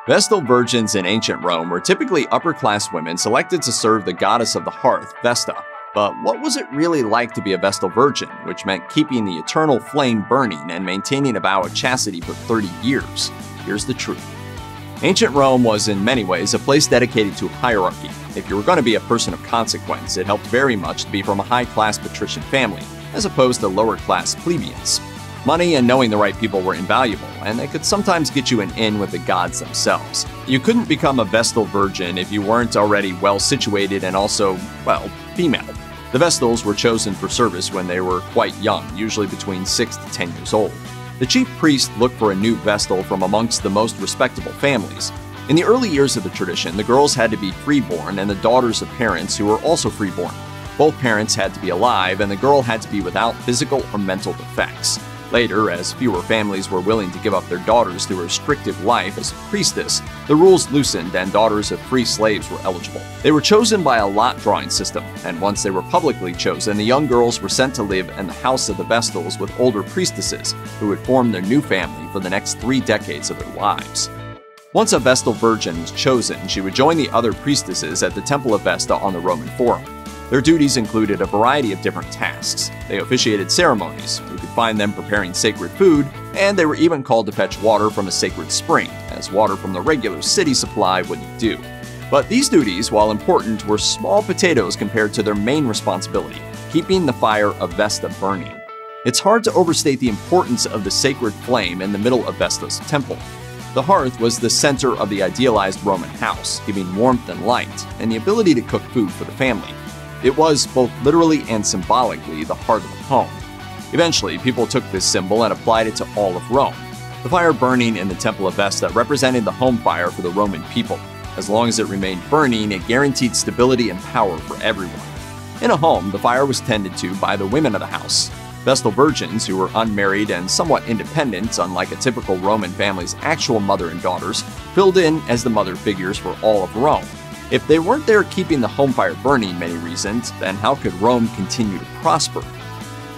Vestal virgins in ancient Rome were typically upper-class women selected to serve the goddess of the hearth, Vesta. But what was it really like to be a Vestal Virgin, which meant keeping the eternal flame burning and maintaining a vow of chastity for 30 years? Here's the truth. Ancient Rome was in many ways a place dedicated to hierarchy. If you were going to be a person of consequence, it helped very much to be from a high-class patrician family, as opposed to lower-class plebeians. Money and knowing the right people were invaluable, and they could sometimes get you an in with the gods themselves. You couldn't become a Vestal Virgin if you weren't already well-situated and also, well, female. The Vestals were chosen for service when they were quite young, usually between 6 to 10 years old. The chief priest looked for a new Vestal from amongst the most respectable families. In the early years of the tradition, the girls had to be freeborn and the daughters of parents who were also freeborn. Both parents had to be alive, and the girl had to be without physical or mental defects. Later, as fewer families were willing to give up their daughters to a restrictive life as a priestess, the rules loosened and daughters of free slaves were eligible. They were chosen by a lot drawing system, and once they were publicly chosen, the young girls were sent to live in the house of the Vestals with older priestesses who would form their new family for the next 3 decades of their lives. Once a Vestal Virgin was chosen, she would join the other priestesses at the Temple of Vesta on the Roman Forum. Their duties included a variety of different tasks. They officiated ceremonies, you could find them preparing sacred food, and they were even called to fetch water from a sacred spring, as water from the regular city supply wouldn't do. But these duties, while important, were small potatoes compared to their main responsibility, keeping the fire of Vesta burning. It's hard to overstate the importance of the sacred flame in the middle of Vesta's temple. The hearth was the center of the idealized Roman house, giving warmth and light, and the ability to cook food for the family. It was, both literally and symbolically, the heart of the home. Eventually, people took this symbol and applied it to all of Rome. The fire burning in the Temple of Vesta represented the home fire for the Roman people. As long as it remained burning, it guaranteed stability and power for everyone. In a home, the fire was tended to by the women of the house. Vestal virgins, who were unmarried and somewhat independent, unlike a typical Roman family's actual mother and daughters, filled in as the mother figures for all of Rome. If they weren't there keeping the home fire burning many reasons, then how could Rome continue to prosper?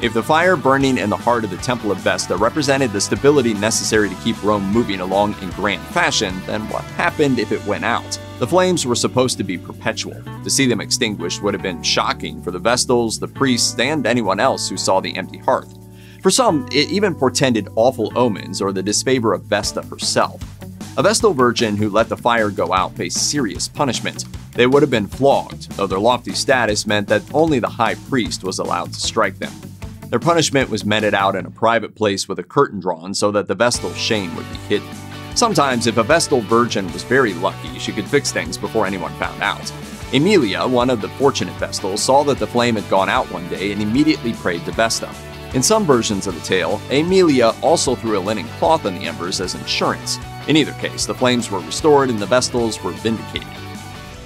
If the fire burning in the heart of the Temple of Vesta represented the stability necessary to keep Rome moving along in grand fashion, then what happened if it went out? The flames were supposed to be perpetual. To see them extinguished would have been shocking for the Vestals, the priests, and anyone else who saw the empty hearth. For some, it even portended awful omens or the disfavor of Vesta herself. A Vestal Virgin who let the fire go out faced serious punishment. They would have been flogged, though their lofty status meant that only the high priest was allowed to strike them. Their punishment was meted out in a private place with a curtain drawn so that the Vestal's shame would be hidden. Sometimes, if a Vestal Virgin was very lucky, she could fix things before anyone found out. Emilia, one of the fortunate Vestals, saw that the flame had gone out one day and immediately prayed to Vesta. In some versions of the tale, Emilia also threw a linen cloth on the embers as insurance. In either case, the flames were restored and the Vestals were vindicated.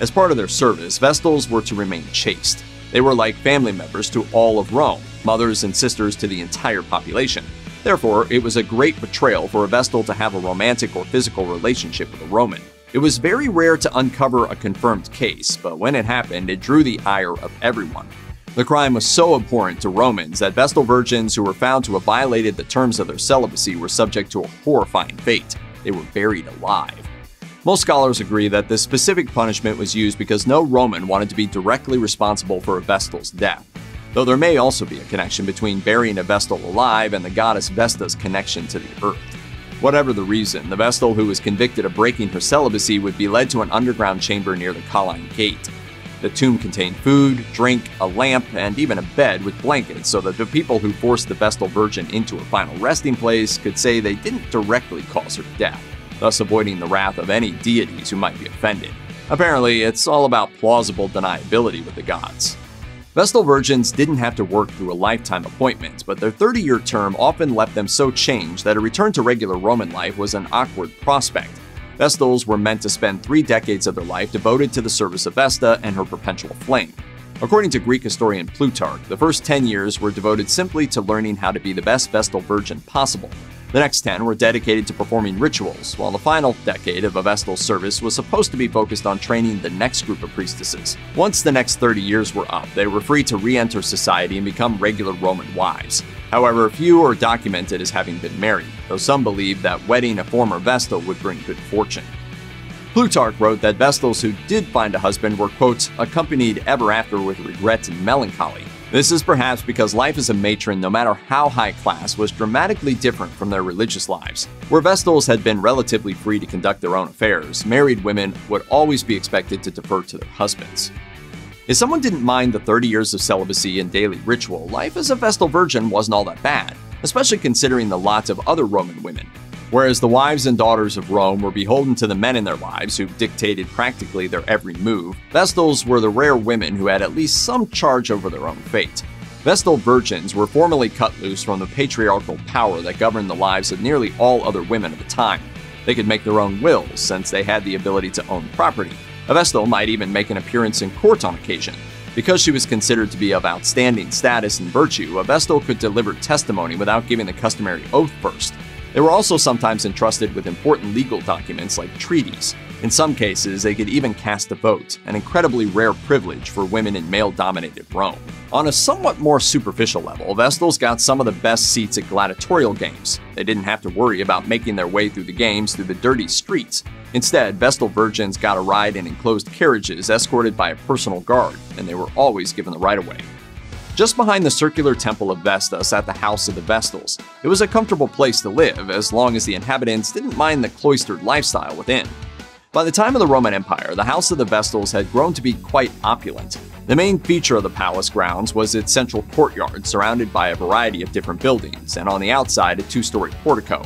As part of their service, Vestals were to remain chaste. They were like family members to all of Rome, mothers and sisters to the entire population. Therefore, it was a great betrayal for a Vestal to have a romantic or physical relationship with a Roman. It was very rare to uncover a confirmed case, but when it happened, it drew the ire of everyone. The crime was so abhorrent to Romans that Vestal Virgins who were found to have violated the terms of their celibacy were subject to a horrifying fate. They were buried alive. Most scholars agree that this specific punishment was used because no Roman wanted to be directly responsible for a Vestal's death, though there may also be a connection between burying a Vestal alive and the goddess Vesta's connection to the earth. Whatever the reason, the Vestal who was convicted of breaking her celibacy would be led to an underground chamber near the Colline Gate. The tomb contained food, drink, a lamp, and even a bed with blankets so that the people who forced the Vestal Virgin into her final resting place could say they didn't directly cause her death, thus avoiding the wrath of any deities who might be offended. Apparently, it's all about plausible deniability with the gods. Vestal Virgins didn't have to work through a lifetime appointment, but their 30-year term often left them so changed that a return to regular Roman life was an awkward prospect. Vestals were meant to spend 3 decades of their life devoted to the service of Vesta and her perpetual flame. According to Greek historian Plutarch, the first 10 years were devoted simply to learning how to be the best Vestal Virgin possible. The next 10 were dedicated to performing rituals, while the final decade of a Vestal service was supposed to be focused on training the next group of priestesses. Once the next 30 years were up, they were free to re-enter society and become regular Roman wives. However, few are documented as having been married, though some believe that wedding a former Vestal would bring good fortune. Plutarch wrote that Vestals who did find a husband were, quote, accompanied ever after with regret and melancholy. This is perhaps because life as a matron, no matter how high class, was dramatically different from their religious lives. Where Vestals had been relatively free to conduct their own affairs, married women would always be expected to defer to their husbands. If someone didn't mind the 30 years of celibacy and daily ritual, life as a Vestal Virgin wasn't all that bad, especially considering the lot of other Roman women. Whereas the wives and daughters of Rome were beholden to the men in their lives who dictated practically their every move, Vestals were the rare women who had at least some charge over their own fate. Vestal Virgins were formally cut loose from the patriarchal power that governed the lives of nearly all other women of the time. They could make their own wills, since they had the ability to own property. A Vestal might even make an appearance in court on occasion. Because she was considered to be of outstanding status and virtue, a Vestal could deliver testimony without giving the customary oath first. They were also sometimes entrusted with important legal documents like treaties. In some cases, they could even cast a vote, an incredibly rare privilege for women in male-dominated Rome. On a somewhat more superficial level, Vestals got some of the best seats at gladiatorial games. They didn't have to worry about making their way through the games through the dirty streets. Instead, Vestal Virgins got a ride in enclosed carriages escorted by a personal guard, and they were always given the right-of-way. Just behind the circular temple of Vesta sat the House of the Vestals. It was a comfortable place to live, as long as the inhabitants didn't mind the cloistered lifestyle within. By the time of the Roman Empire, the House of the Vestals had grown to be quite opulent. The main feature of the palace grounds was its central courtyard, surrounded by a variety of different buildings, and on the outside a two-story portico.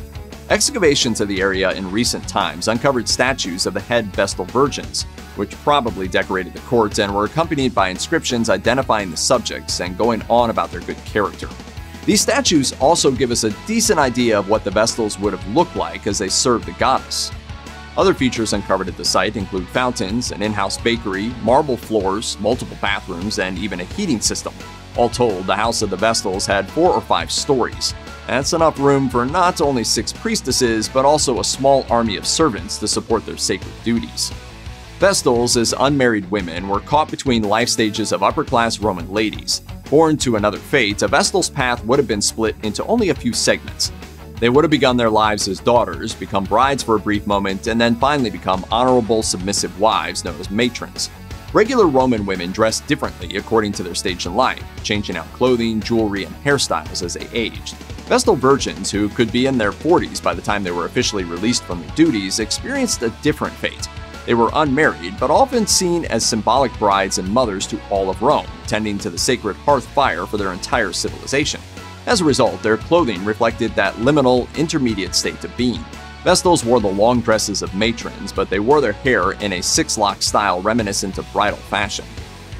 Excavations of the area in recent times uncovered statues of the head Vestal Virgins, which probably decorated the courts and were accompanied by inscriptions identifying the subjects and going on about their good character. These statues also give us a decent idea of what the Vestals would have looked like as they served the goddess. Other features uncovered at the site include fountains, an in-house bakery, marble floors, multiple bathrooms, and even a heating system. All told, the House of the Vestals had 4 or 5 stories. That's enough room for not only 6 priestesses, but also a small army of servants to support their sacred duties. Vestals, as unmarried women, were caught between life stages of upper-class Roman ladies. Born to another fate, a Vestal's path would have been split into only a few segments. They would have begun their lives as daughters, become brides for a brief moment, and then finally become honorable, submissive wives known as matrons. Regular Roman women dressed differently according to their stage in life, changing out clothing, jewelry, and hairstyles as they aged. Vestal Virgins, who could be in their 40s by the time they were officially released from their duties, experienced a different fate. They were unmarried, but often seen as symbolic brides and mothers to all of Rome, tending to the sacred hearth fire for their entire civilization. As a result, their clothing reflected that liminal, intermediate state of being. Vestals wore the long dresses of matrons, but they wore their hair in a 6-lock style reminiscent of bridal fashion.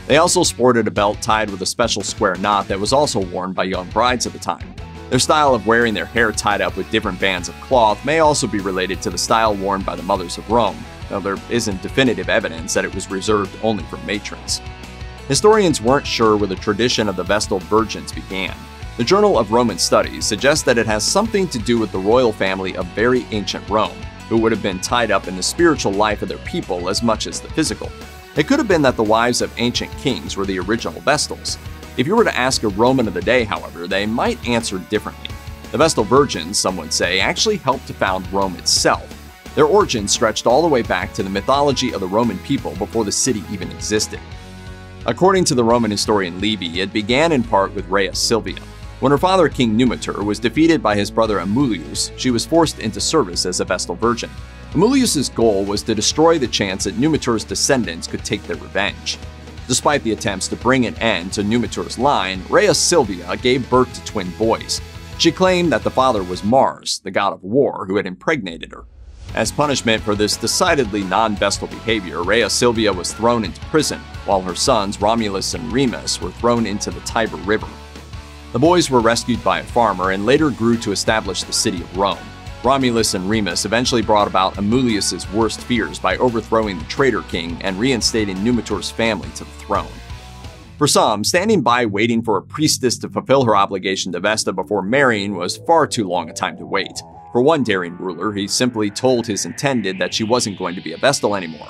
They also sported a belt tied with a special square knot that was also worn by young brides at the time. Their style of wearing their hair tied up with different bands of cloth may also be related to the style worn by the mothers of Rome, though there isn't definitive evidence that it was reserved only for matrons. Historians weren't sure where the tradition of the Vestal Virgins began. The Journal of Roman Studies suggests that it has something to do with the royal family of very ancient Rome, who would have been tied up in the spiritual life of their people as much as the physical. It could have been that the wives of ancient kings were the original Vestals. If you were to ask a Roman of the day, however, they might answer differently. The Vestal Virgins, some would say, actually helped to found Rome itself. Their origins stretched all the way back to the mythology of the Roman people before the city even existed. According to the Roman historian Livy, it began in part with Rhea Silvia. When her father, King Numitor, was defeated by his brother Amulius, she was forced into service as a Vestal Virgin. Amulius's goal was to destroy the chance that Numitor's descendants could take their revenge. Despite the attempts to bring an end to Numitor's line, Rhea Silvia gave birth to twin boys. She claimed that the father was Mars, the god of war, who had impregnated her. As punishment for this decidedly non-Vestal behavior, Rhea Silvia was thrown into prison, while her sons Romulus and Remus were thrown into the Tiber River. The boys were rescued by a farmer and later grew to establish the city of Rome. Romulus and Remus eventually brought about Amulius's worst fears by overthrowing the traitor king and reinstating Numitor's family to the throne. For some, standing by waiting for a priestess to fulfill her obligation to Vesta before marrying was far too long a time to wait. For one daring ruler, he simply told his intended that she wasn't going to be a Vestal anymore.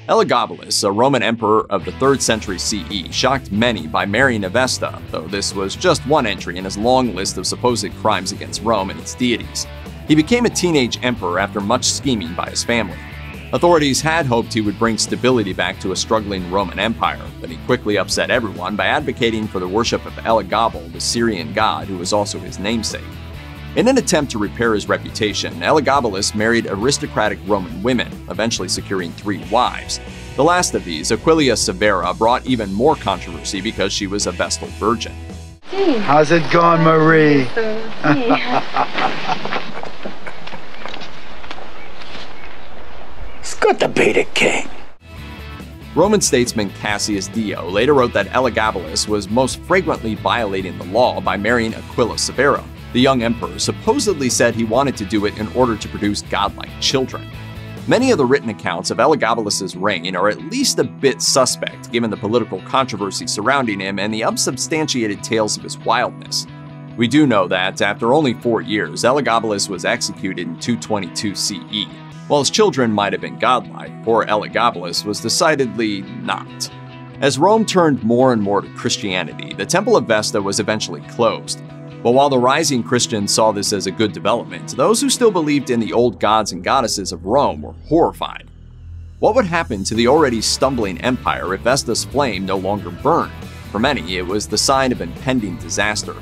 Elagabalus, a Roman emperor of the 3rd century CE, shocked many by marrying a Vesta, though this was just one entry in his long list of supposed crimes against Rome and its deities. He became a teenage emperor after much scheming by his family. Authorities had hoped he would bring stability back to a struggling Roman Empire, but he quickly upset everyone by advocating for the worship of Elagabalus, the Syrian god who was also his namesake. In an attempt to repair his reputation, Elagabalus married aristocratic Roman women, eventually securing 3 wives. The last of these, Aquilia Severa, brought even more controversy because she was a Vestal Virgin. How's it going, Marie? It's good to be the king. Roman statesman Cassius Dio later wrote that Elagabalus was most flagrantly violating the law by marrying Aquila Severa. The young emperor supposedly said he wanted to do it in order to produce godlike children. Many of the written accounts of Elagabalus's reign are at least a bit suspect given the political controversy surrounding him and the unsubstantiated tales of his wildness. We do know that, after only 4 years, Elagabalus was executed in 222 CE. While his children might have been godlike, poor Elagabalus was decidedly not. As Rome turned more and more to Christianity, the Temple of Vesta was eventually closed. But while the rising Christians saw this as a good development, those who still believed in the old gods and goddesses of Rome were horrified. What would happen to the already stumbling empire if Vesta's flame no longer burned? For many, it was the sign of impending disaster.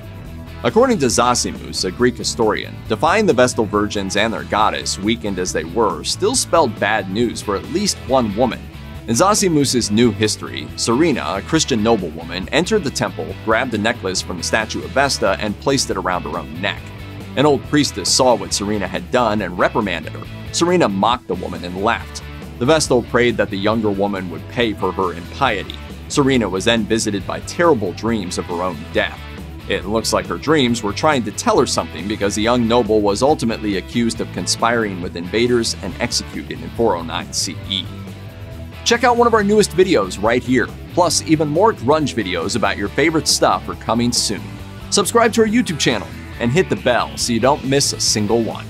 According to Zosimus, a Greek historian, defying the Vestal Virgins and their goddess, weakened as they were, still spelled bad news for at least one woman. In Zosimus's New History, Serena, a Christian noblewoman, entered the temple, grabbed a necklace from the statue of Vesta, and placed it around her own neck. An old priestess saw what Serena had done and reprimanded her. Serena mocked the woman and left. The Vestal prayed that the younger woman would pay for her impiety. Serena was then visited by terrible dreams of her own death. It looks like her dreams were trying to tell her something because the young noble was ultimately accused of conspiring with invaders and executed in 409 CE. Check out one of our newest videos right here. Plus, even more grunge videos about your favorite stuff are coming soon. Subscribe to our YouTube channel and hit the bell so you don't miss a single one.